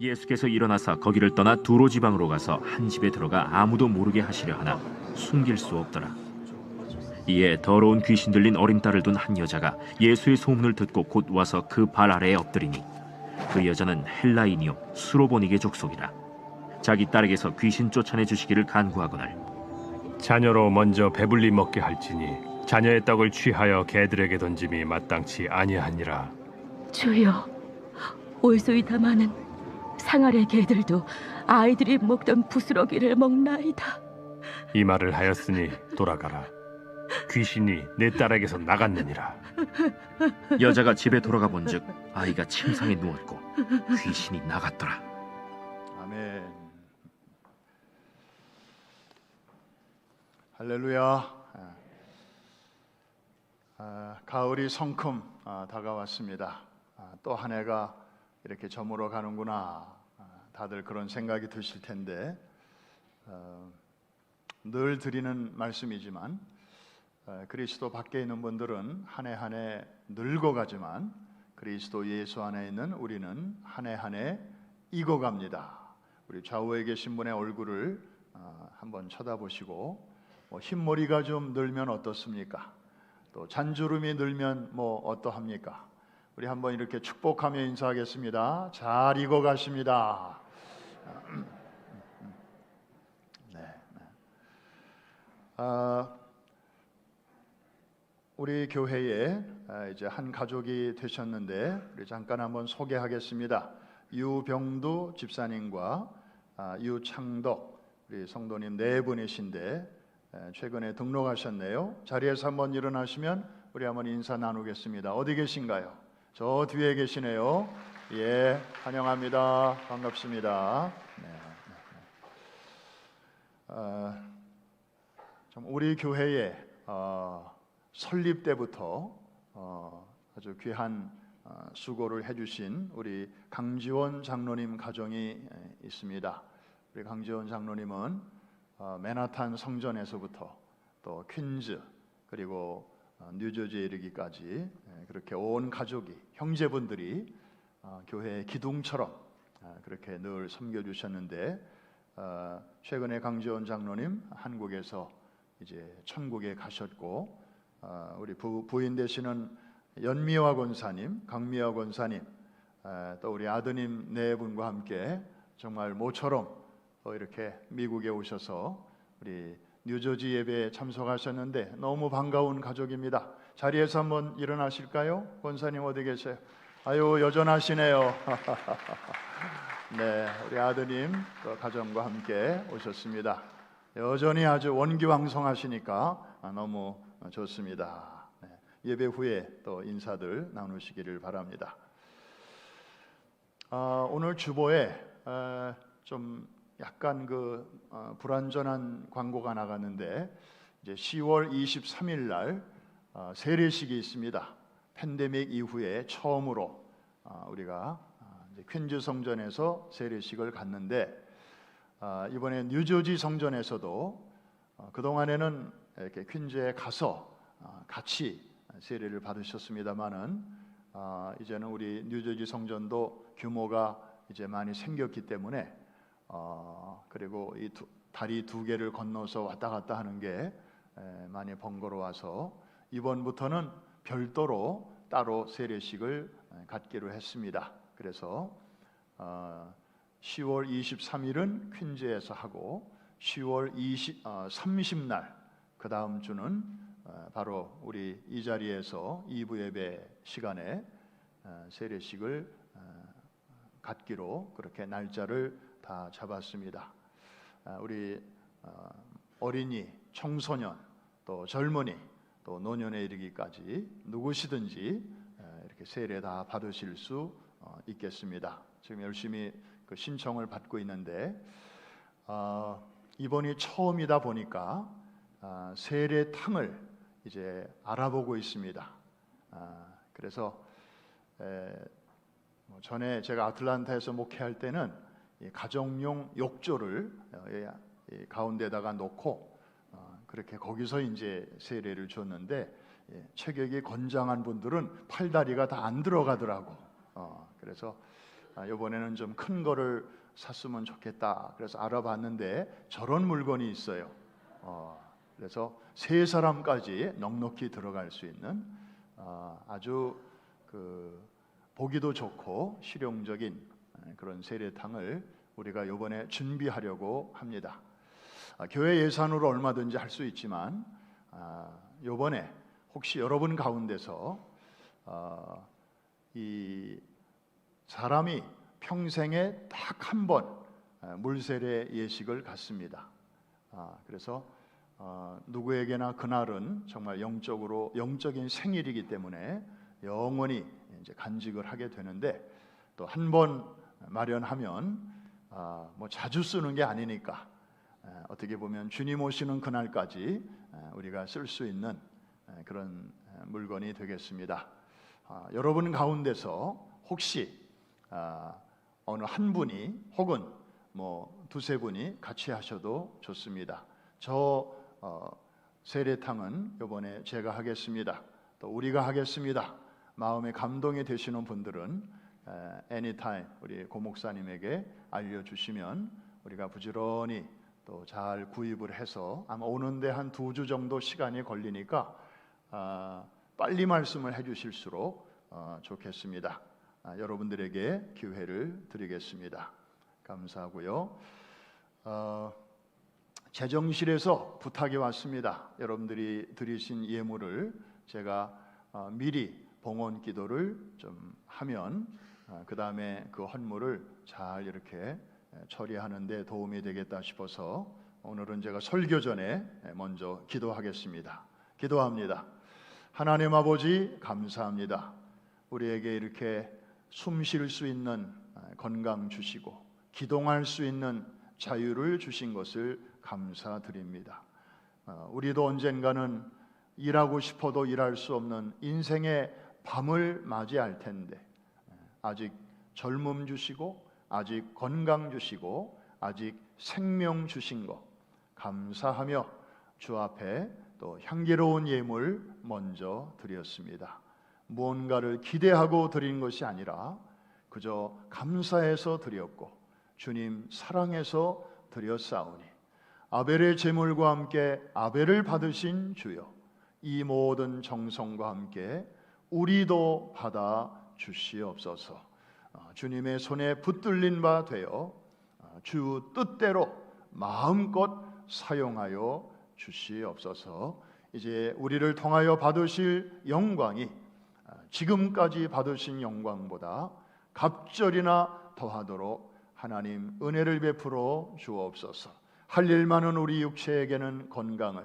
예수께서 일어나사 거기를 떠나 두로 지방으로 가서 한 집에 들어가 아무도 모르게 하시려 하나 숨길 수 없더라. 이에 더러운 귀신 들린 어린 딸을 둔 한 여자가 예수의 소문을 듣고 곧 와서 그 발 아래에 엎드리니 그 여자는 헬라인이요 수로보니게 족속이라. 자기 딸에게서 귀신 쫓아내 주시기를 간구하거늘 자녀로 먼저 배불리 먹게 할지니 자녀의 떡을 취하여 개들에게 던짐이 마땅치 아니하니라. 주여, 올소이다 마는 상아래 개들도 아이들이 먹던 부스러기를 먹나이다. 이 말을 하였으니 돌아가라. 귀신이 내 딸에게서 나갔느니라. 여자가 집에 돌아가 본즉 아이가 침상에 누웠고 귀신이 나갔더라. 아멘. 할렐루야. 가을이 성큼 다가왔습니다. 또 한 해가 이렇게 저물어 가는구나. 다들 그런 생각이 드실 텐데 늘 드리는 말씀이지만 그리스도 밖에 있는 분들은 한 해 한 해 늙어가지만 그리스도 예수 안에 있는 우리는 한 해 한 해 익어갑니다. 우리 좌우에 계신 분의 얼굴을 한번 쳐다보시고 흰머리가 좀 늘면 어떻습니까? 또 잔주름이 늘면 어떠합니까? 우리 한번 이렇게 축복하며 인사하겠습니다. 잘 익어가십니다. 네. 우리 교회에 이제 한 가족이 되셨는데 우리 잠깐 한번 소개하겠습니다. 유병두 집사님과 유창덕 우리 성도님 네 분이신데 최근에 등록하셨네요. 자리에서 한번 일어나시면 우리 한번 인사 나누겠습니다. 어디 계신가요? 저 뒤에 계시네요. 예, 환영합니다. 반갑습니다. 좀 우리 교회에 설립 때부터 아주 귀한 수고를 해주신 우리 강지원 장로님 가정이 있습니다. 우리 강지원 장로님은 맨하탄 성전에서부터 또 퀸즈 그리고 뉴저지에 이르기까지 그렇게 온 가족이 형제분들이 교회의 기둥처럼 그렇게 늘 섬겨주셨는데 최근에 강지원 장로님 한국에서 이제 천국에 가셨고 우리 부인 되시는 연미화 권사님, 강미화 권사님 또 우리 아드님 네 분과 함께 정말 모처럼 이렇게 미국에 오셔서 우리 뉴저지 예배에 참석하셨는데 너무 반가운 가족입니다. 자리에서 한번 일어나실까요? 권사님 어디 계세요? 아유 여전하시네요. 네, 우리 아드님 또 가정과 함께 오셨습니다. 여전히 아주 원기왕성하시니까 너무 좋습니다. 네, 예배 후에 또 인사들 나누시기를 바랍니다. 오늘 주보에 좀 약간 불완전한 광고가 나갔는데 이제 10월 23일 날 세례식이 있습니다. 팬데믹 이후에 처음으로 우리가 이제 퀸즈 성전에서 세례식을 갔는데 이번에 뉴저지 성전에서도 그동안에는 이렇게 퀸즈에 가서 같이 세례를 받으셨습니다만은 이제는 우리 뉴저지 성전도 규모가 이제 많이 생겼기 때문에 그리고 이 다리 두 개를 건너서 왔다 갔다 하는 게 많이 번거로워서 이번부터는 별도로 따로 세례식을 갖기로 했습니다. 그래서 10월 23일은 퀸즈에서 하고 10월 30날 그 다음 주는 바로 우리 이 자리에서 2부 예배 시간에 세례식을 갖기로 그렇게 날짜를 다 잡았습니다. 우리 어린이, 청소년, 또 젊은이, 또 노년에 이르기까지 누구시든지 이렇게 세례 다 받으실 수 있겠습니다. 지금 열심히 그 신청을 받고 있는데 이번이 처음이다 보니까 세례탕을 이제 알아보고 있습니다. 그래서 전에 제가 아틀란타에서 목회할 때는 가정용 욕조를 가운데다가 놓고 그렇게 거기서 이제 세례를 줬는데 체격이 건장한 분들은 팔다리가 다 안 들어가더라고. 그래서 이번에는 좀 큰 거를 샀으면 좋겠다. 그래서 알아봤는데 저런 물건이 있어요. 그래서 세 사람까지 넉넉히 들어갈 수 있는 아주 보기도 좋고 실용적인 그런 세례탕을 우리가 이번에 준비하려고 합니다. 교회 예산으로 얼마든지 할 수 있지만 이번에 혹시 여러분 가운데서 이 사람이 평생에 딱 한 번 물세례 예식을 갖습니다. 그래서 누구에게나 그날은 정말 영적인 생일이기 때문에 영원히 이제 간직을 하게 되는데, 또 한 번 마련하면 뭐 자주 쓰는 게 아니니까 어떻게 보면 주님 오시는 그날까지 우리가 쓸 수 있는 그런 물건이 되겠습니다. 여러분 가운데서 혹시 어느 한 분이 혹은 뭐 두세 분이 같이 하셔도 좋습니다. 저 세례탕은 이번에 제가 하겠습니다. 또 우리가 하겠습니다. 마음에 감동이 되시는 분들은 anytime 우리 고목사님에게 알려주시면 우리가 부지런히 또 잘 구입을 해서, 아마 오는데 한 2주 정도 시간이 걸리니까 빨리 말씀을 해주실수록 좋겠습니다. 여러분들에게 기회를 드리겠습니다. 감사하고요. 재정실에서 부탁이 왔습니다. 여러분들이 드리신 예물을 제가 미리 봉헌 기도를 좀 하면 그 다음에 그 헌물을 잘 이렇게 처리하는 데 도움이 되겠다 싶어서 오늘은 제가 설교 전에 먼저 기도하겠습니다. 기도합니다. 하나님 아버지, 감사합니다. 우리에게 이렇게 숨 쉴 수 있는 건강 주시고 기동할 수 있는 자유를 주신 것을 감사드립니다. 우리도 언젠가는 일하고 싶어도 일할 수 없는 인생의 밤을 맞이할 텐데, 아직 젊음 주시고 아직 건강 주시고 아직 생명 주신 것 감사하며 주 앞에 또 향기로운 예물 먼저 드렸습니다. 무언가를 기대하고 드린 것이 아니라 그저 감사해서 드렸고 주님 사랑해서 드렸사오니, 아벨의 제물과 함께 아벨을 받으신 주여, 이 모든 정성과 함께 우리도 받아 주시옵소서. 주님의 손에 붙들린 바 되어 주 뜻대로 마음껏 사용하여 주시옵소서. 이제 우리를 통하여 받으실 영광이 지금까지 받으신 영광보다 갑절이나 더하도록 하나님 은혜를 베풀어 주옵소서. 할 일 많은 우리 육체에게는 건강을,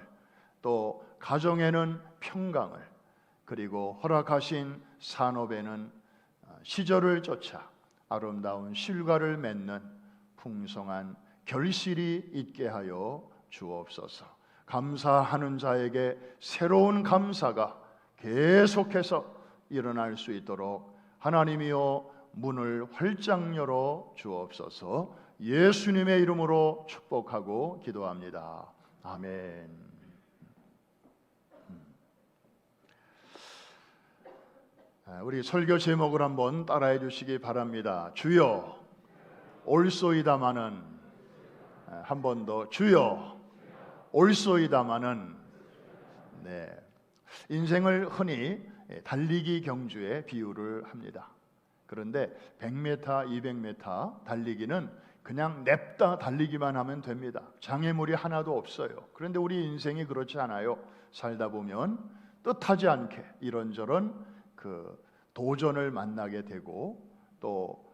또 가정에는 평강을, 그리고 허락하신 산업에는 시절을 쫓아 아름다운 실과를 맺는 풍성한 결실이 있게 하여 주옵소서. 감사하는 자에게 새로운 감사가 계속해서 일어날 수 있도록 하나님이여 문을 활짝 열어 주옵소서. 예수님의 이름으로 축복하고 기도합니다. 아멘. 우리 설교 제목을 한번 따라해 주시기 바랍니다. 주여 올소이다마는, 한 번 더, 주여 올소이다마는. 네, 인생을 흔히 달리기 경주에 비유를 합니다. 그런데 100m, 200m 달리기는 그냥 냅다 달리기만 하면 됩니다. 장애물이 하나도 없어요. 그런데 우리 인생이 그렇지 않아요. 살다 보면 뜻하지 않게 이런저런 도전을 만나게 되고 또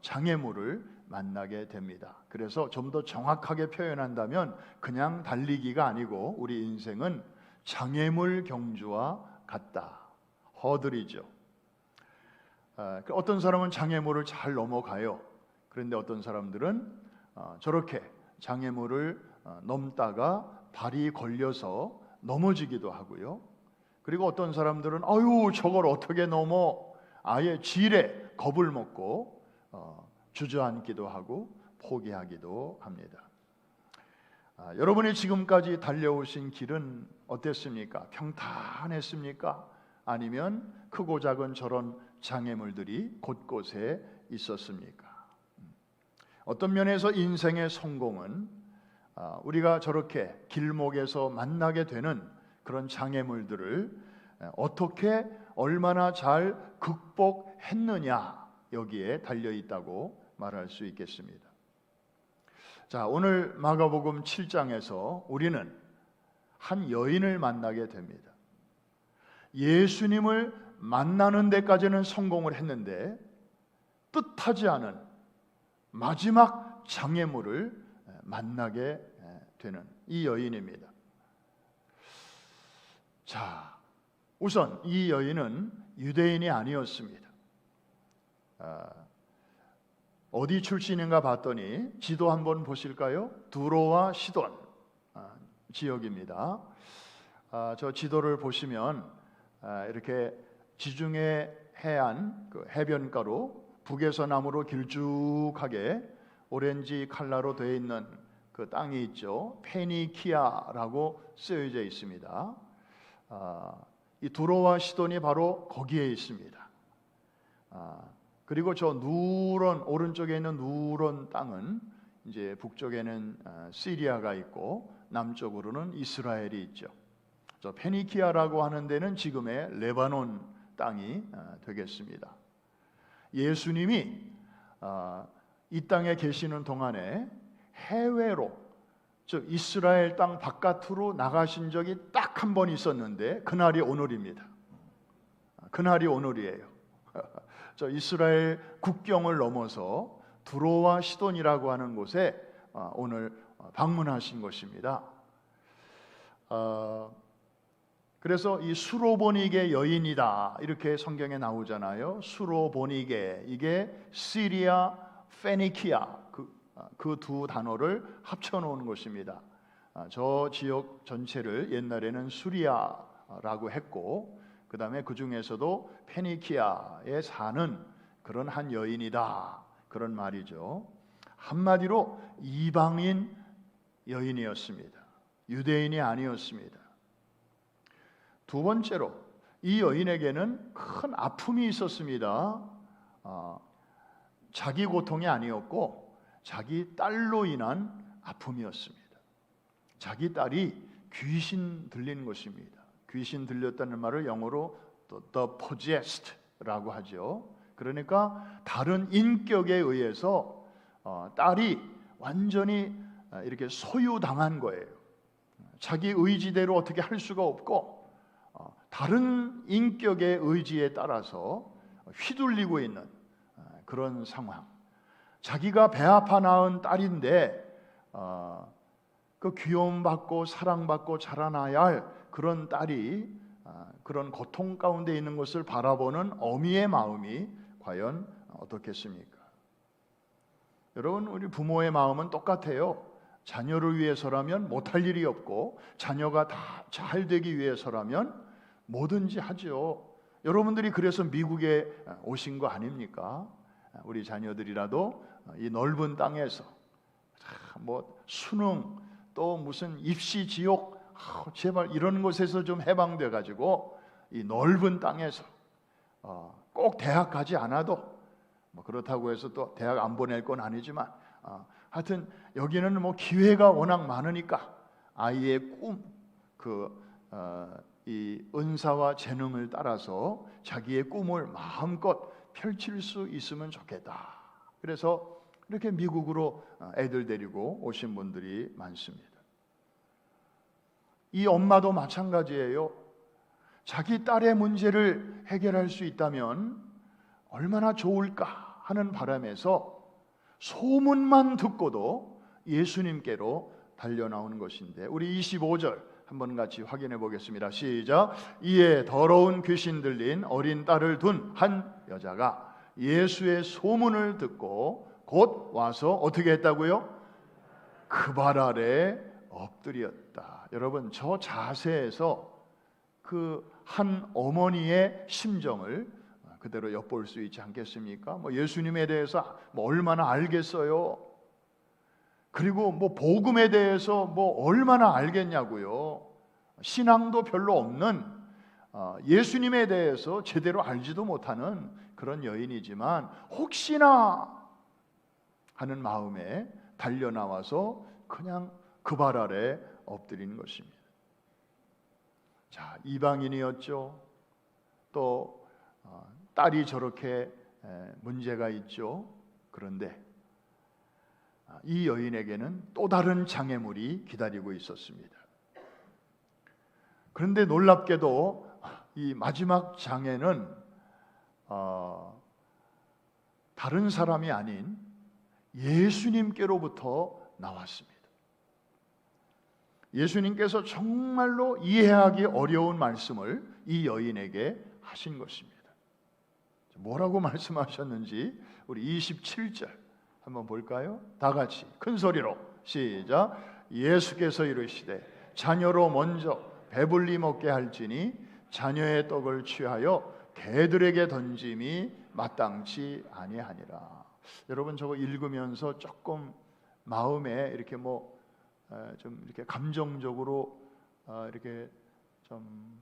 장애물을 만나게 됩니다. 그래서 좀 더 정확하게 표현한다면 그냥 달리기가 아니고 우리 인생은 장애물 경주와 같다. 허들이죠. 어떤 사람은 장애물을 잘 넘어가요. 그런데 어떤 사람들은 저렇게 장애물을 넘다가 발이 걸려서 넘어지기도 하고요. 그리고 어떤 사람들은 아유 저걸 어떻게 넘어, 아예 지레 겁을 먹고 주저앉기도 하고 포기하기도 합니다. 여러분이 지금까지 달려오신 길은 어땠습니까? 평탄했습니까? 아니면 크고 작은 저런 장애물들이 곳곳에 있었습니까? 어떤 면에서 인생의 성공은 우리가 저렇게 길목에서 만나게 되는 그런 장애물들을 어떻게 얼마나 잘 극복했느냐, 여기에 달려 있다고 말할 수 있겠습니다. 자, 오늘 마가복음 7장에서 우리는 한 여인을 만나게 됩니다. 예수님을 만나는 데까지는 성공을 했는데 뜻하지 않은 마지막 장애물을 만나게 되는 이 여인입니다. 자, 우선 이 여인은 유대인이 아니었습니다. 어디 출신인가 봤더니 지도 한번 보실까요? 두로와 시돈 지역입니다. 저 지도를 보시면 이렇게 지중해 해안 그 해변가로 북에서 남으로 길쭉하게 오렌지 컬러로 되어 있는 그 땅이 있죠. 페니키아라고 쓰여져 있습니다. 이 두로와 시돈이 바로 거기에 있습니다. 그리고 저 누런 오른쪽에 있는 누런 땅은 이제 북쪽에는 시리아가 있고 남쪽으로는 이스라엘이 있죠. 저 페니키아라고 하는 데는 지금의 레바논 땅이 되겠습니다. 예수님이 이 땅에 계시는 동안에 해외로 즉 이스라엘 땅 바깥으로 나가신 적이 딱 한 번 있었는데 그날이 오늘입니다. 그날이 오늘이에요. 저 이스라엘 국경을 넘어서 두로와 시돈이라고 하는 곳에 오늘 방문하신 것입니다. 그래서 이 수로보니게 여인이다 이렇게 성경에 나오잖아요. 수로보니게, 이게 시리아, 페니키아 그 두 단어를 합쳐놓은 것입니다. 저 지역 전체를 옛날에는 수리아라고 했고 그 다음에 그 중에서도 페니키아에 사는 그런 한 여인이다, 그런 말이죠. 한마디로 이방인 여인이었습니다. 유대인이 아니었습니다. 두 번째로 이 여인에게는 큰 아픔이 있었습니다. 자기 고통이 아니었고 자기 딸로 인한 아픔이었습니다. 자기 딸이 귀신 들린 것입니다. 귀신 들렸다는 말을 영어로 the possessed라고 하죠. 그러니까 다른 인격에 의해서 딸이 완전히 이렇게 소유당한 거예요. 자기 의지대로 어떻게 할 수가 없고 다른 인격의 의지에 따라서 휘둘리고 있는 그런 상황. 자기가 배 아파 낳은 딸인데 그 귀여움받고 사랑받고 자라나야 할 그런 딸이 그런 고통 가운데 있는 것을 바라보는 어미의 마음이 과연 어떻겠습니까? 여러분, 우리 부모의 마음은 똑같아요. 자녀를 위해서라면 못할 일이 없고 자녀가 다 잘 되기 위해서라면 뭐든지 하죠. 여러분들이 그래서 미국에 오신 거 아닙니까? 우리 자녀들이라도 이 넓은 땅에서 뭐 수능 또 무슨 입시 지옥 제발 이런 곳에서 좀 해방돼 가지고 이 넓은 땅에서 꼭 대학 가지 않아도 뭐 그렇다고 해서 또 대학 안 보낼 건 아니지만 하여튼 여기는 뭐 기회가 워낙 많으니까 아이의 꿈, 이 은사와 재능을 따라서 자기의 꿈을 마음껏 펼칠 수 있으면 좋겠다. 그래서 이렇게 미국으로 애들 데리고 오신 분들이 많습니다. 이 엄마도 마찬가지예요. 자기 딸의 문제를 해결할 수 있다면 얼마나 좋을까 하는 바람에서 소문만 듣고도 예수님께로 달려나오는 것인데, 우리 25절 한번 같이 확인해 보겠습니다. 시작. 이에 더러운 귀신 들린 어린 딸을 둔 한 여자가 예수의 소문을 듣고 곧 와서 어떻게 했다고요? 그 발 아래 엎드렸다. 여러분, 저 자세에서 그 한 어머니의 심정을 그대로 엿볼 수 있지 않겠습니까? 뭐 예수님에 대해서 뭐 얼마나 알겠어요? 그리고 뭐 복음에 대해서 뭐 얼마나 알겠냐고요? 신앙도 별로 없는 예수님에 대해서 제대로 알지도 못하는 그런 여인이지만 혹시나 하는 마음에 달려나와서 그냥 그 발 아래 엎드리는 것입니다. 자, 이방인이었죠. 또 딸이 저렇게 문제가 있죠. 그런데 이 여인에게는 또 다른 장애물이 기다리고 있었습니다. 그런데 놀랍게도 이 마지막 장애는 다른 사람이 아닌 예수님께로부터 나왔습니다. 예수님께서 정말로 이해하기 어려운 말씀을 이 여인에게 하신 것입니다. 뭐라고 말씀하셨는지 우리 27절 한번 볼까요? 다 같이 큰 소리로 시작. 예수께서 이르시되 자녀로 먼저 배불리 먹게 할지니 자녀의 떡을 취하여 개들에게 던짐이 마땅치 아니하니라. 여러분 저거 읽으면서 조금 마음에 이렇게 좀 이렇게 감정적으로 이렇게 좀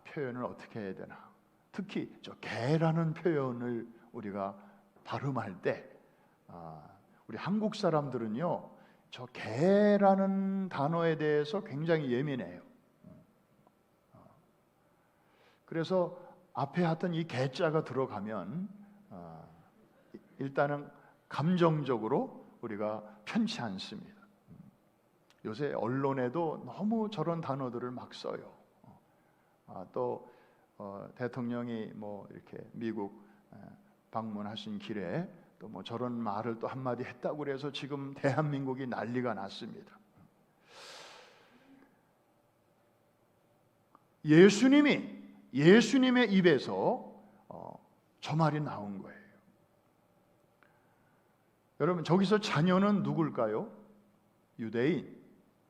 표현을 어떻게 해야 되나? 특히 저 개라는 표현을 우리가 발음할 때 우리 한국 사람들은요 저 개라는 단어에 대해서 굉장히 예민해요. 그래서 앞에 하던 이 개자가 들어가면 일단은 감정적으로 우리가 편치 않습니다. 요새 언론에도 너무 저런 단어들을 막 써요. 또 대통령이 이렇게 미국 방문하신 길에 또 저런 말을 또 한마디 했다고 그래서 지금 대한민국이 난리가 났습니다. 예수님의 입에서 저 말이 나온 거예요. 여러분 저기서 자녀는 누굴까요? 유대인.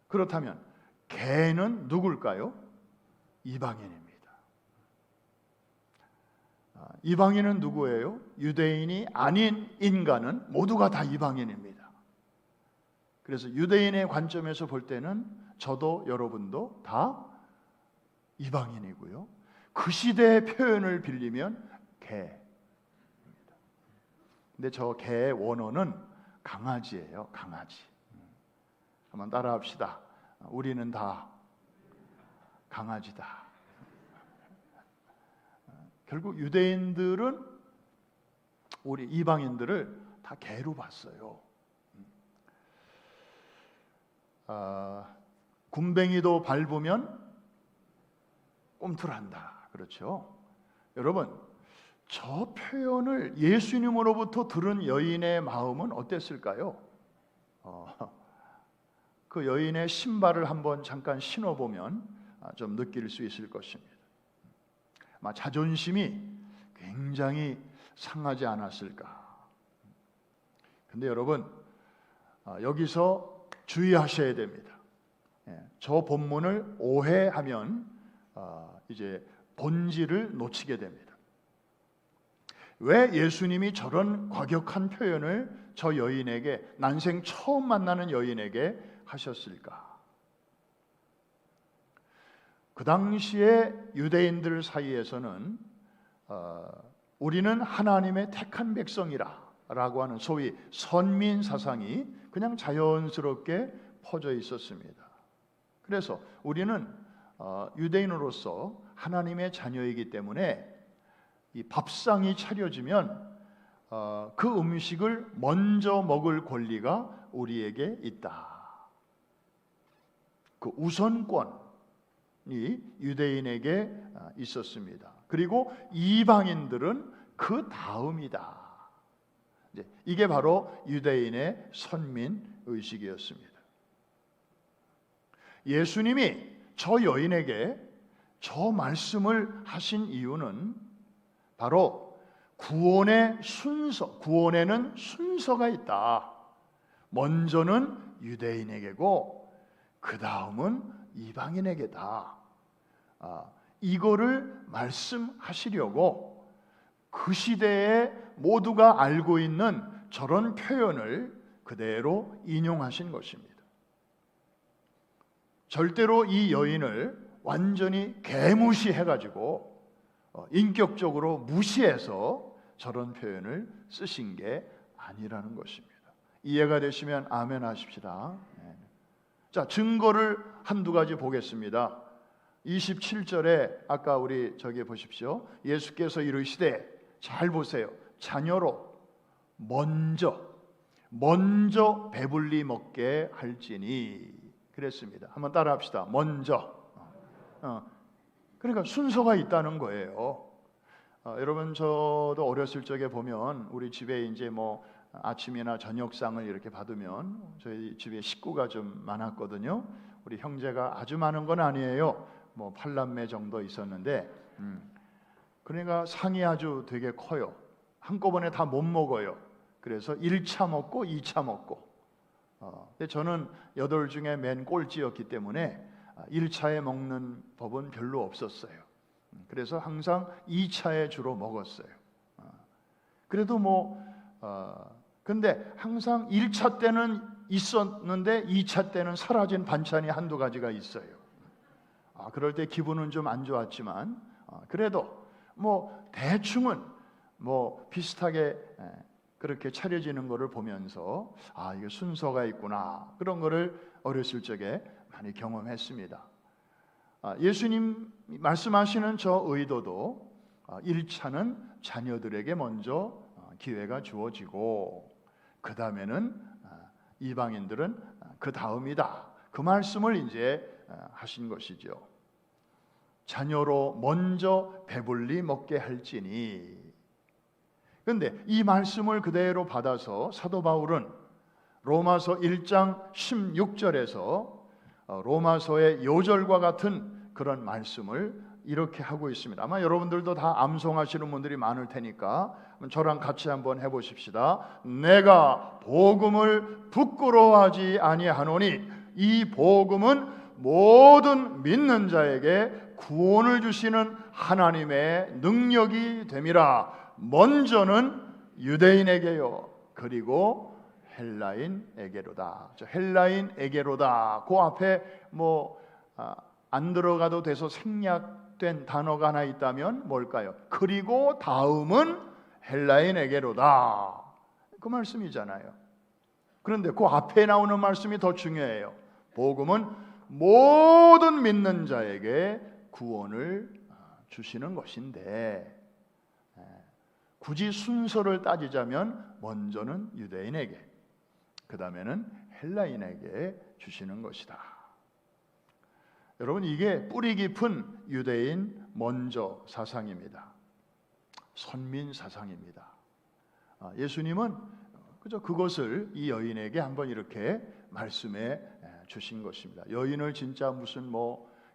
그렇다면 개는 누굴까요? 이방인입니다. 이방인은 누구예요? 유대인이 아닌 인간은 모두가 다 이방인입니다. 그래서 유대인의 관점에서 볼 때는 저도 여러분도 다 이방인이고요. 그 시대의 표현을 빌리면 개. 근데 저 개의 원어는 강아지예요. 강아지. 한번 따라합시다. 우리는 다 강아지다. 결국 유대인들은 우리 이방인들을 다 개로 봤어요. 굼벵이도 밟으면 꼼틀한다. 그렇죠? 여러분 저 표현을 예수님으로부터 들은 여인의 마음은 어땠을까요? 그 여인의 신발을 한번 잠깐 신어보면 좀 느낄 수 있을 것입니다. 아마 자존심이 굉장히 상하지 않았을까. 근데 여러분 여기서 주의하셔야 됩니다. 저 본문을 오해하면 이제 본질을 놓치게 됩니다. 왜 예수님이 저런 과격한 표현을 저 여인에게, 난생 처음 만나는 여인에게 하셨을까? 그 당시에 유대인들 사이에서는 우리는 하나님의 택한 백성이라 라고 하는 소위 선민 사상이 그냥 자연스럽게 퍼져 있었습니다. 그래서 우리는 유대인으로서 하나님의 자녀이기 때문에 이 밥상이 차려지면 그 음식을 먼저 먹을 권리가 우리에게 있다. 그 우선권이 유대인에게 있었습니다. 그리고 이방인들은 그 다음이다. 이게 바로 유대인의 선민 의식이었습니다. 예수님이 저 여인에게 저 말씀을 하신 이유는 바로 구원의 순서, 구원에는 순서가 있다. 먼저는 유대인에게고 그 다음은 이방인에게다. 이거를 말씀하시려고 그 시대에 모두가 알고 있는 저런 표현을 그대로 인용하신 것입니다. 절대로 이 여인을 완전히 개무시해가지고 인격적으로 무시해서 저런 표현을 쓰신 게 아니라는 것입니다. 이해가 되시면 아멘 하십시다. 네. 자, 증거를 한두 가지 보겠습니다. 27절에 아까 우리 저기 보십시오. 예수께서 이르시되, 잘 보세요. 자녀로 먼저 배불리 먹게 할지니 그랬습니다. 한번 따라합시다. 먼저. 그러니까 순서가 있다는 거예요. 여러분, 저도 어렸을 적에 보면 우리 집에 이제 뭐 아침이나 저녁상을 이렇게 받으면 저희 집에 식구가 좀 많았거든요. 우리 형제가 아주 많은 건 아니에요. 뭐 8남매 정도 있었는데, 그러니까 상이 아주 되게 커요. 한꺼번에 다 못 먹어요. 그래서 1차 먹고 2차 먹고. 근데 저는 8 중에 맨 꼴찌였기 때문에 1차에 먹는 법은 별로 없었어요. 그래서 항상 2차에 주로 먹었어요. 그래도 근데 항상 1차 때는 있었는데 2차 때는 사라진 반찬이 한두 가지가 있어요. 그럴 때 기분은 좀 안 좋았지만, 그래도 대충은 비슷하게 그렇게 차려지는 것을 보면서 이게 순서가 있구나, 그런 거를 어렸을 적에 많이 경험했습니다. 예수님 말씀하시는 저 의도도 1차는 자녀들에게 먼저 기회가 주어지고, 그 다음에는 이방인들은 그 다음이다, 그 말씀을 이제 하신 것이죠. 자녀로 먼저 배불리 먹게 할지니. 그런데 이 말씀을 그대로 받아서 사도 바울은 로마서 1장 16절에서 로마서의 요절과 같은 그런 말씀을 이렇게 하고 있습니다. 아마 여러분들도 다 암송하시는 분들이 많을 테니까 저랑 같이 한번 해보십시다. 내가 복음을 부끄러워하지 아니하노니 이 복음은 모든 믿는 자에게 구원을 주시는 하나님의 능력이 됨이라. 먼저는 유대인에게요, 그리고 헬라인에게로다. 헬라인에게로다. 그 앞에 안 들어가도 돼서 생략된 단어가 하나 있다면 뭘까요? 그리고 다음은 헬라인에게로다, 그 말씀이잖아요. 그런데 그 앞에 나오는 말씀이 더 중요해요. 복음은 모든 믿는 자에게 구원을 주시는 것인데, 굳이 순서를 따지자면 먼저는 유대인에게, 그 다음에는 헬라인에게 주시는 것이다. 여러분, 이게 뿌리 깊은 유대인 먼저 사상입니다. 선민 사상입니다. 예수님은 그저 그것을 이 여인에게 한번 이렇게 말씀해 주신 것입니다. 여인을 진짜 무슨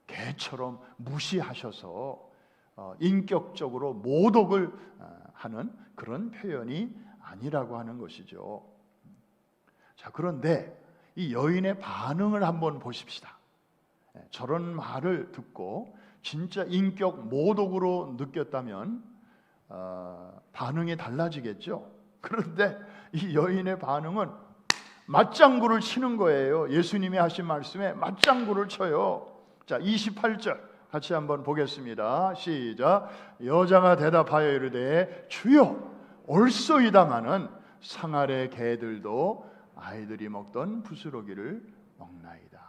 개처럼 무시하셔서 인격적으로 모독을 하는 그런 표현이 아니라고 하는 것이죠. 자, 그런데 이 여인의 반응을 한번 보십시다. 저런 말을 듣고 진짜 인격 모독으로 느꼈다면 반응이 달라지겠죠. 그런데 이 여인의 반응은 맞장구를 치는 거예요. 예수님이 하신 말씀에 맞장구를 쳐요. 자, 28절 같이 한번 보겠습니다. 시작. 여자가 대답하여 이르되 주여, 옳소이다마는 상 아래 개들도 아이들이 먹던 부스러기를 먹나이다.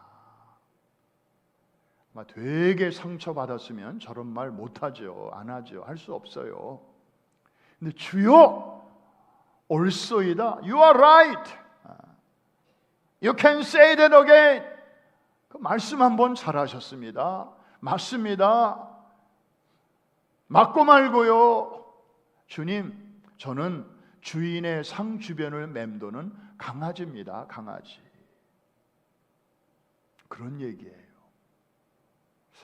되게 상처받았으면 저런 말 못하죠. 안 하죠. 할 수 없어요. 근데 주여, 옳소이다. You are right. You can say that again. 그 말씀 한번 잘하셨습니다. 맞습니다. 맞고 말고요. 주님, 저는 주인의 상 주변을 맴도는 강아지입니다. 강아지. 그런 얘기예요.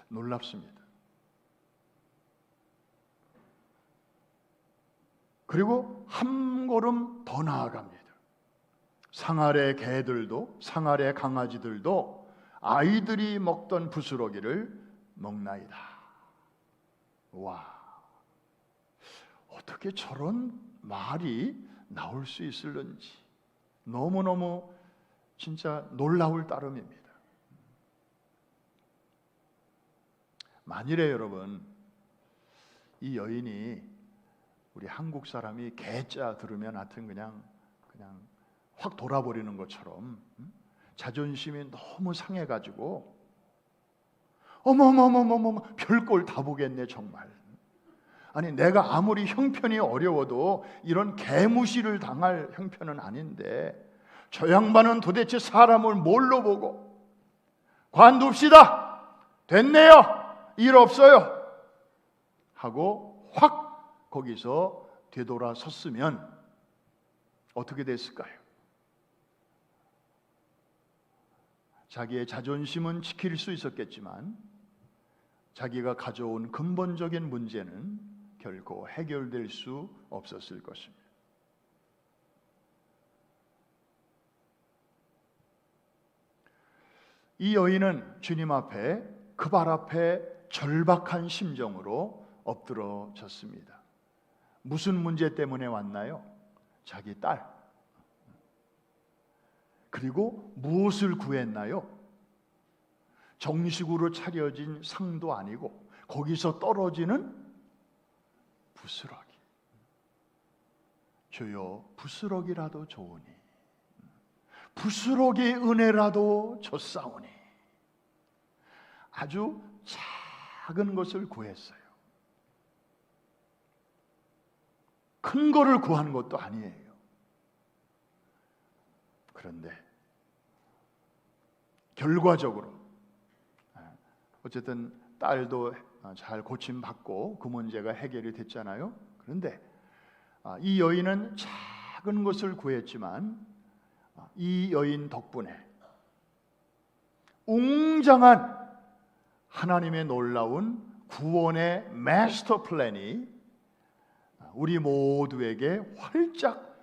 놀랍습니다. 그리고 한 걸음 더 나아갑니다. 상 아래 개들도, 상 아래 강아지들도 아이들이 먹던 부스러기를 먹나이다. 와, 어떻게 저런 말이 나올 수 있을런지 너무너무 진짜 놀라울 따름입니다. 만일에 여러분 이 여인이 우리 한국 사람이 개자 들으면 하여튼 그냥 확 돌아버리는 것처럼 자존심이 너무 상해가지고 어머머머머머 별꼴 다 보겠네 정말. 아니 내가 아무리 형편이 어려워도 이런 개무시를 당할 형편은 아닌데 저 양반은 도대체 사람을 뭘로 보고 관둡시다 됐네요 일 없어요 하고 확 거기서 되돌아섰으면 어떻게 됐을까요? 자기의 자존심은 지킬 수 있었겠지만 자기가 가져온 근본적인 문제는 결코 해결될 수 없었을 것입니다. 이 여인은 주님 앞에 그 발 앞에 절박한 심정으로 엎드러졌습니다. 무슨 문제 때문에 왔나요? 자기 딸. 그리고 무엇을 구했나요? 정식으로 차려진 상도 아니고 거기서 떨어지는 부스러기. 주여 부스러기라도 좋으니 부스러기 은혜라도 줬사오니. 아주 작은 것을 구했어요. 큰 거를 구한 것도 아니에요. 그런데 결과적으로 어쨌든 딸도 잘 고침받고 그 문제가 해결이 됐잖아요. 그런데 이 여인은 작은 것을 구했지만 이 여인 덕분에 웅장한 하나님의 놀라운 구원의 마스터 플랜이 우리 모두에게 활짝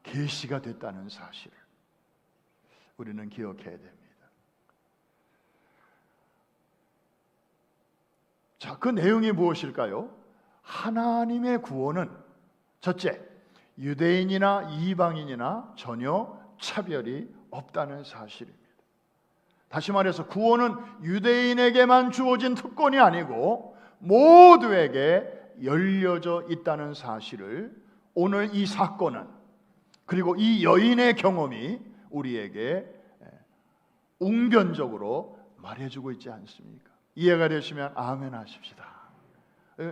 계시가 됐다는 사실을 우리는 기억해야 됩니다. 자, 그 내용이 무엇일까요? 하나님의 구원은 첫째, 유대인이나 이방인이나 전혀 차별이 없다는 사실입니다. 다시 말해서 구원은 유대인에게만 주어진 특권이 아니고 모두에게 열려져 있다는 사실을 오늘 이 사건은 그리고 이 여인의 경험이 우리에게 웅변적으로 말해주고 있지 않습니까? 이해가 되시면 아멘 하십시다.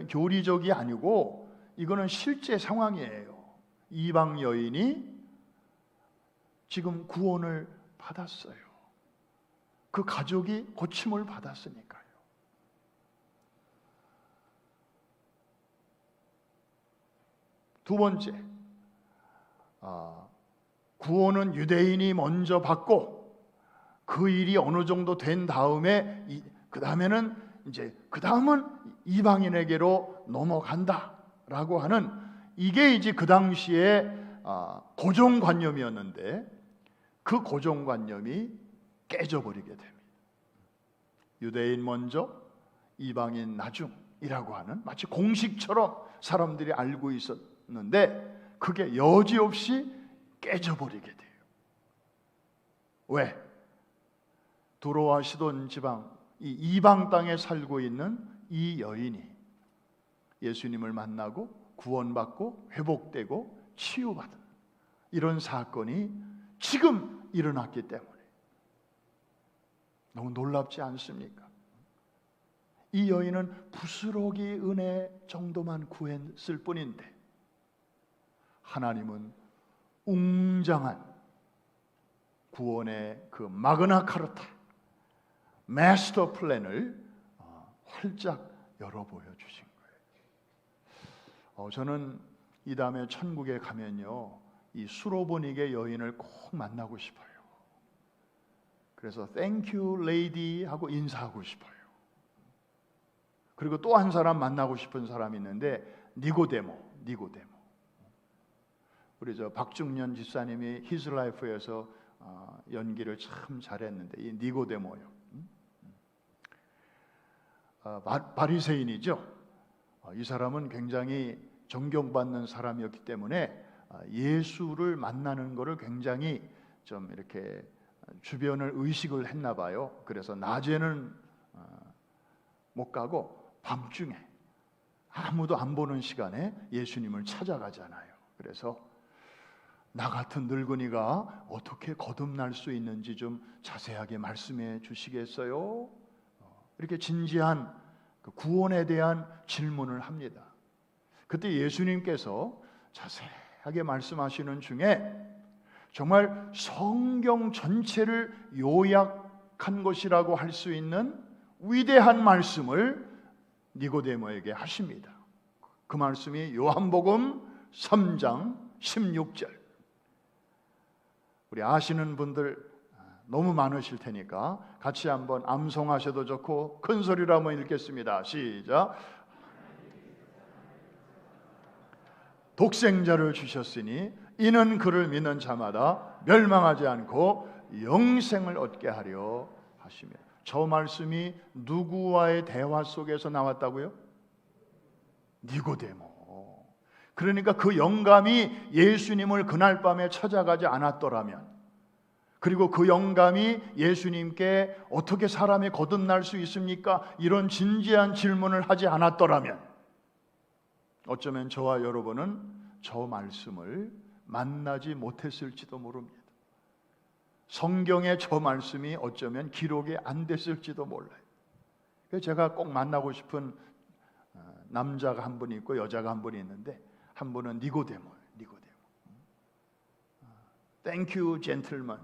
교리적이 아니고 이거는 실제 상황이에요. 이방 여인이 지금 구원을 받았어요. 그 가족이 고침을 받았으니까요. 두 번째, 구원은 유대인이 먼저 받고 그 일이 어느 정도 된 다음에 그 다음은 이방인에게로 넘어간다라고 하는 이게 이제 그 당시에 고정관념이었는데 그 고정관념이 깨져버리게 됩니다. 유대인 먼저 이방인 나중이라고 하는 마치 공식처럼 사람들이 알고 있었는데 그게 여지없이 깨져버리게 돼요. 왜? 두로와 시돈 지방 이 이방 땅에 살고 있는 이 여인이 예수님을 만나고 구원받고 회복되고 치유받은 이런 사건이 지금 일어났기 때문에 너무 놀랍지 않습니까? 이 여인은 부스러기 은혜 정도만 구했을 뿐인데 하나님은 웅장한 구원의 그 마그나 카르타 마스터 플랜을 활짝 열어 보여주신 거예요. 저는 이 다음에 천국에 가면요 이 수로보닉의 여인을 꼭 만나고 싶어요. 그래서 Thank you lady 하고 인사하고 싶어요. 그리고 또 한 사람 만나고 싶은 사람이 있는데 니고데모. 우리 박중년 집사님이 His Life에서 연기를 참 잘했는데 이 니고데모요. 바리새인이죠. 이 사람은 굉장히 존경받는 사람이었기 때문에 예수를 만나는 것을 굉장히 좀 이렇게 주변을 의식을 했나 봐요. 그래서 낮에는 못 가고 밤중에 아무도 안 보는 시간에 예수님을 찾아가잖아요. 그래서 나 같은 늙은이가 어떻게 거듭날 수 있는지 좀 자세하게 말씀해 주시겠어요? 이렇게 진지한 그 구원에 대한 질문을 합니다. 그때 예수님께서 자세하게 말씀하시는 중에 정말 성경 전체를 요약한 것이라고 할 수 있는 위대한 말씀을 니고데모에게 하십니다. 그 말씀이 요한복음 3장 16절. 우리 아시는 분들 너무 많으실 테니까 같이 한번 암송하셔도 좋고 큰 소리로 한번 읽겠습니다. 시작. 독생자를 주셨으니 이는 그를 믿는 자마다 멸망하지 않고 영생을 얻게 하려 하시며. 저 말씀이 누구와의 대화 속에서 나왔다고요? 니고데모. 그러니까 그 영감이 예수님을 그날 밤에 찾아가지 않았더라면, 그리고 그 영감이 예수님께 어떻게 사람이 거듭날 수 있습니까? 이런 진지한 질문을 하지 않았더라면 어쩌면 저와 여러분은 저 말씀을 만나지 못했을지도 모릅니다. 성경의 저 말씀이 어쩌면 기록이 안 됐을지도 몰라요. 그래서 제가 꼭 만나고 싶은 남자가 한 분이 있고 여자가 한 분이 있는데, 한 분은 니고데모예요. 니고데모. Thank you, gentleman.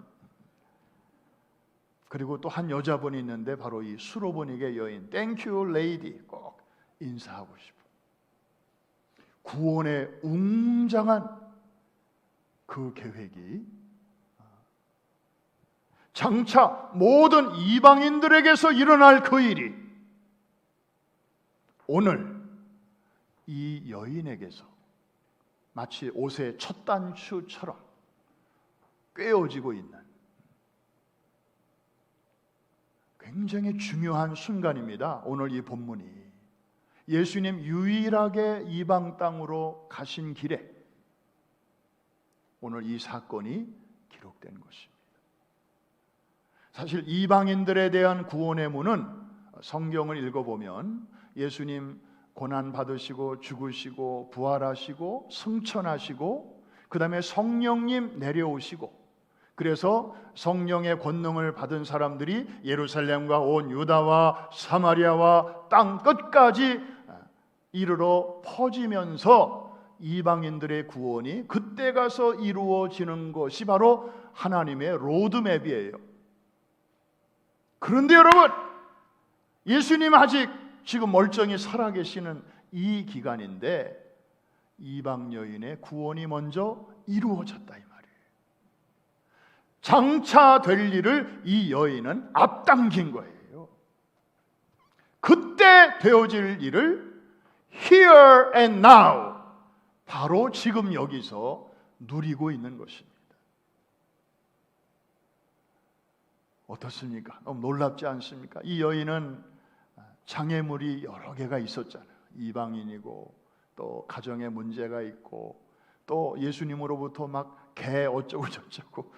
그리고 또 한 여자분이 있는데 바로 이 수로보닉의 여인 Thank you, lady. 꼭 인사하고 싶어. 구원의 웅장한 그 계획이 장차 모든 이방인들에게서 일어날 그 일이 오늘 이 여인에게서 마치 옷의 첫 단추처럼 꿰어지고 있는 굉장히 중요한 순간입니다. 오늘 이 본문이 예수님 유일하게 이방 땅으로 가신 길에 오늘 이 사건이 기록된 것입니다. 사실 이방인들에 대한 구원의 문은 성경을 읽어보면 예수님 고난 받으시고 죽으시고 부활하시고 승천하시고 그 다음에 성령님 내려오시고, 그래서 성령의 권능을 받은 사람들이 예루살렘과 온 유다와 사마리아와 땅 끝까지 이르러 퍼지면서 이방인들의 구원이 그때 가서 이루어지는 것이 바로 하나님의 로드맵이에요. 그런데 여러분, 예수님 아직 지금 멀쩡히 살아계시는 이 기간인데 이방 여인의 구원이 먼저 이루어졌다 이 말이에요. 장차 될 일을 이 여인은 앞당긴 거예요. 그때 되어질 일을 here and now, 바로 지금 여기서 누리고 있는 것입니다. 어떻습니까? 너무 놀랍지 않습니까? 이 여인은 장애물이 여러 개가 있었잖아요. 이방인이고 또 가정에 문제가 있고 또 예수님으로부터 막 개 어쩌고 저쩌고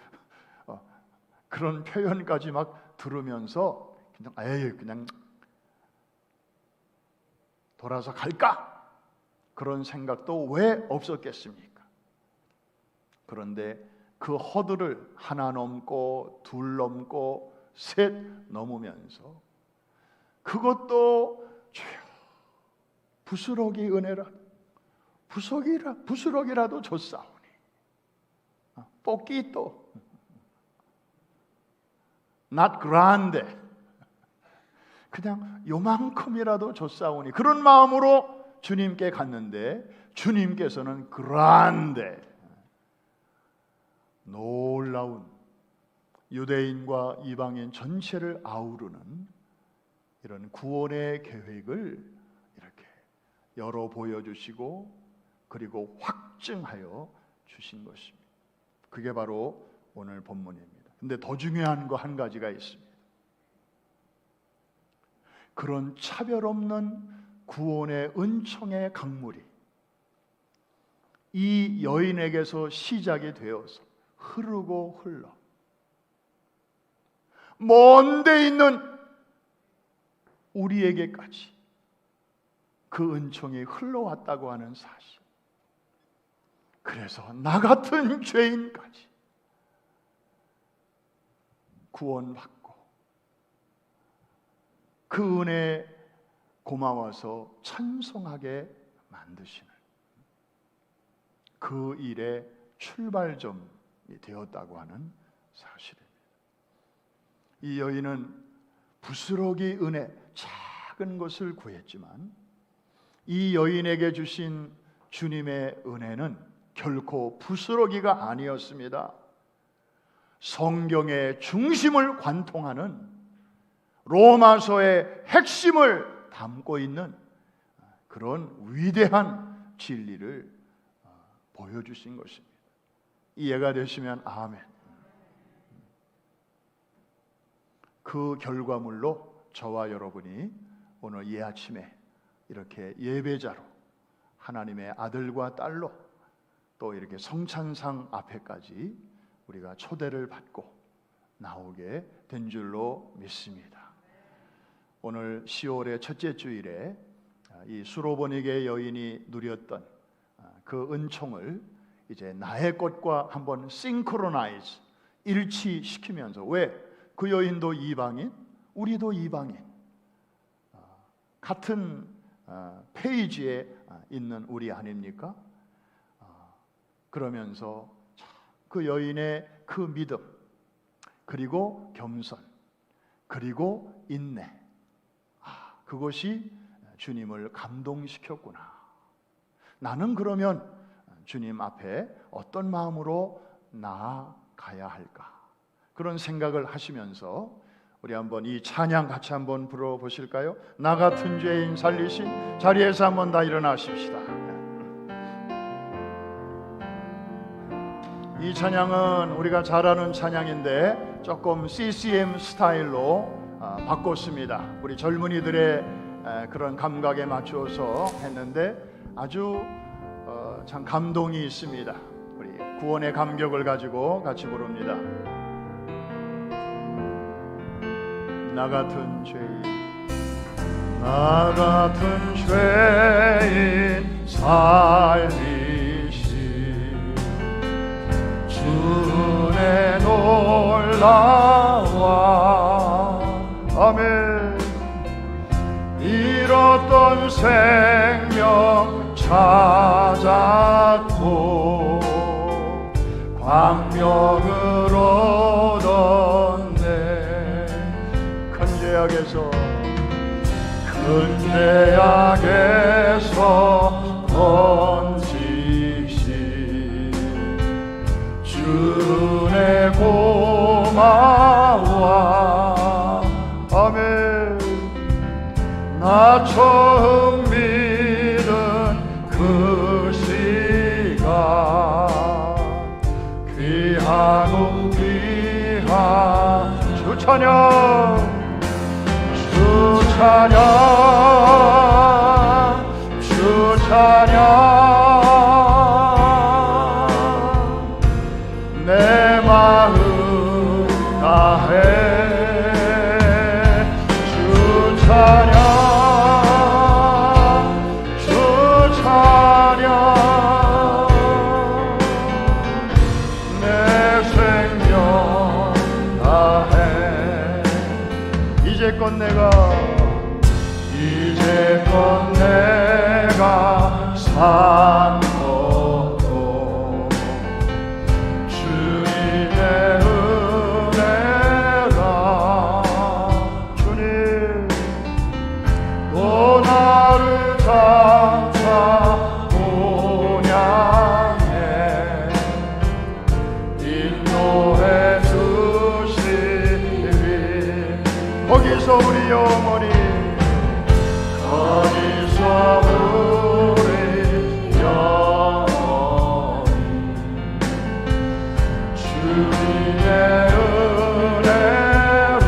그런 표현까지 막 들으면서 그냥 돌아서 갈까? 그런 생각도 왜 없었겠습니까? 그런데 그 허들을 하나 넘고 둘 넘고 셋 넘으면서 그것도 주여 부스러기 은혜라 부스러기라도 줬사오니 포끼또 not grande, 그냥 요만큼이라도 줬사오니, 그런 마음으로 주님께 갔는데 주님께서는 grande, 놀라운 유대인과 이방인 전체를 아우르는 이런 구원의 계획을 이렇게 열어 보여주시고 그리고 확증하여 주신 것입니다. 그게 바로 오늘 본문입니다. 근데 더 중요한 거 한 가지가 있습니다. 그런 차별 없는 구원의 은총의 강물이 이 여인에게서 시작이 되어서 흐르고 흘러 먼 데 있는 우리에게까지 그 은총이 흘러왔다고 하는 사실. 그래서 나 같은 죄인까지 구원받고 그 은혜에 고마워서 찬송하게 만드시는 그 일의 출발점이 되었다고 하는 사실입니다. 이 여인은 부스러기 은혜, 작은 것을 구했지만 이 여인에게 주신 주님의 은혜는 결코 부스러기가 아니었습니다. 성경의 중심을 관통하는 로마서의 핵심을 담고 있는 그런 위대한 진리를 보여주신 것입니다. 이해가 되시면 아멘. 그 결과물로 저와 여러분이 오늘 이 아침에 이렇게 예배자로 하나님의 아들과 딸로 또 이렇게 성찬상 앞에까지 우리가 초대를 받고 나오게 된 줄로 믿습니다. 오늘 10월의 첫째 주일에 이 수로보니게 여인이 누렸던 그 은총을 이제 나의 것과 한번 싱크로나이즈, 일치시키면서, 왜? 그 여인도 이방인, 우리도 이방인, 같은 페이지에 있는 우리 아닙니까? 그러면서 그 여인의 그 믿음, 그리고 겸손, 그리고 인내, 그것이 주님을 감동시켰구나. 나는 그러면 주님 앞에 어떤 마음으로 나아가야 할까? 그런 생각을 하시면서 우리 한번 이 찬양 같이 한번 불러보실까요? 나 같은 죄인 살리신, 자리에서 한번 다 일어나십시다. 이 찬양은 우리가 잘 아는 찬양인데 조금 CCM 스타일로 바꿨습니다. 우리 젊은이들의 그런 감각에 맞추어서 했는데 아주 참 감동이 있습니다. 우리 구원의 감격을 가지고 같이 부릅니다. 나 같은 죄인, 나 같은 죄인 살리신 주의 놀라와 아멘. 잃었던 생명 찾았고 광명을 얻었네. 큰 죄악에서 건지신 주의 고마워 아멘. 나 처음 믿은 그 시간 귀하고 귀한 주 찬양 주 찬양 주 찬양 내 마음 다해 주 찬양 주 찬양 내 생명 다해 이제껏 내가 산 것도 주님의 은혜라. 주님 또 나를 장차 본향에 인도해 주시리. 거기서 우리 영원히 거기서 우리 영원히 주님의 은혜로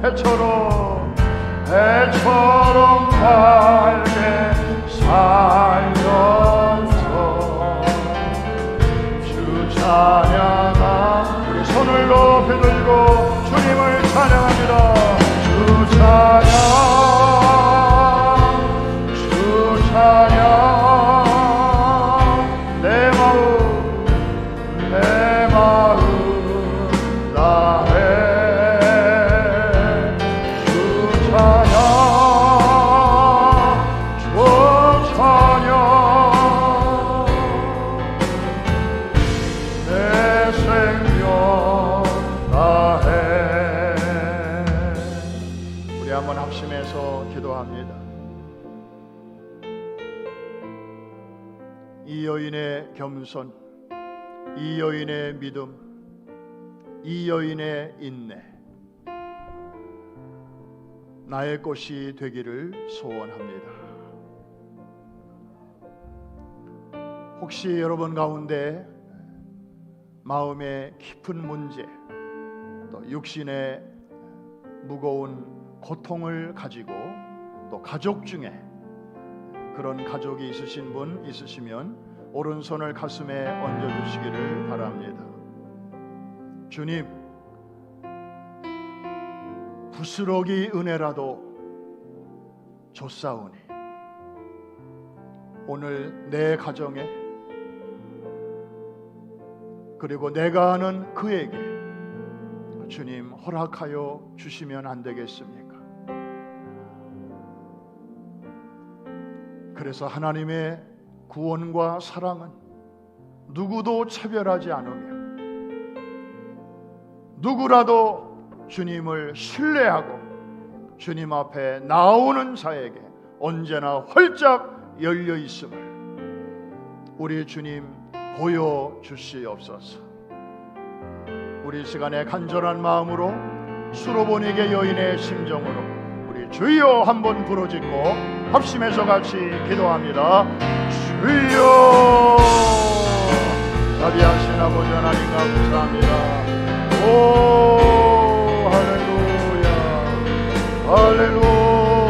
해처럼 밝게 살면서 주 찬양하. 우리 손을 높이 들고 주님을 찬양합니다. 주 찬양 이 여인의 겸손, 이 여인의 믿음, 이 여인의 인내, 나의 것이 되기를 소원합니다. 혹시 여러분 가운데 마음의 깊은 문제, 또 육신의 무거운 고통을 가지고 또 가족 중에 그런 가족이 있으신 분 있으시면 오른손을 가슴에 얹어주시기를 바랍니다. 주님, 부스러기 은혜라도 줬사오니 오늘 내 가정에 그리고 내가 아는 그에게 주님 허락하여 주시면 안 되겠습니까? 그래서 하나님의 구원과 사랑은 누구도 차별하지 않으며 누구라도 주님을 신뢰하고 주님 앞에 나오는 자에게 언제나 활짝 열려 있음을 우리 주님 보여주시옵소서. 우리 시간에 간절한 마음으로 수로보니게 여인의 심정으로 우리 주여 한번 부르짖고 합심해서 같이 기도합니다. 주여, 자비하신 아버지 하나님 감사합니다. 오 할렐루야, 할렐루야.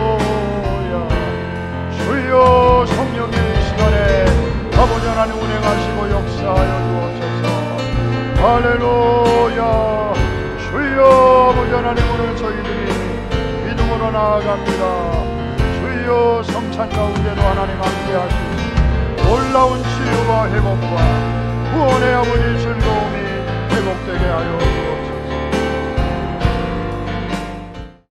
주여, 성령님 이 시간에 아버지 하나님 운행하시고 역사하여 주옵소서. 할렐루야. 주여, 아버지 하나님 오늘 저희들이 믿음으로 나아갑니다. 주여, 성찬 가운데도 하나님 함께 하시고 놀라운 치유와 회복과 구원의 아버지 즐거움이 회복되게 하여 주옵소서.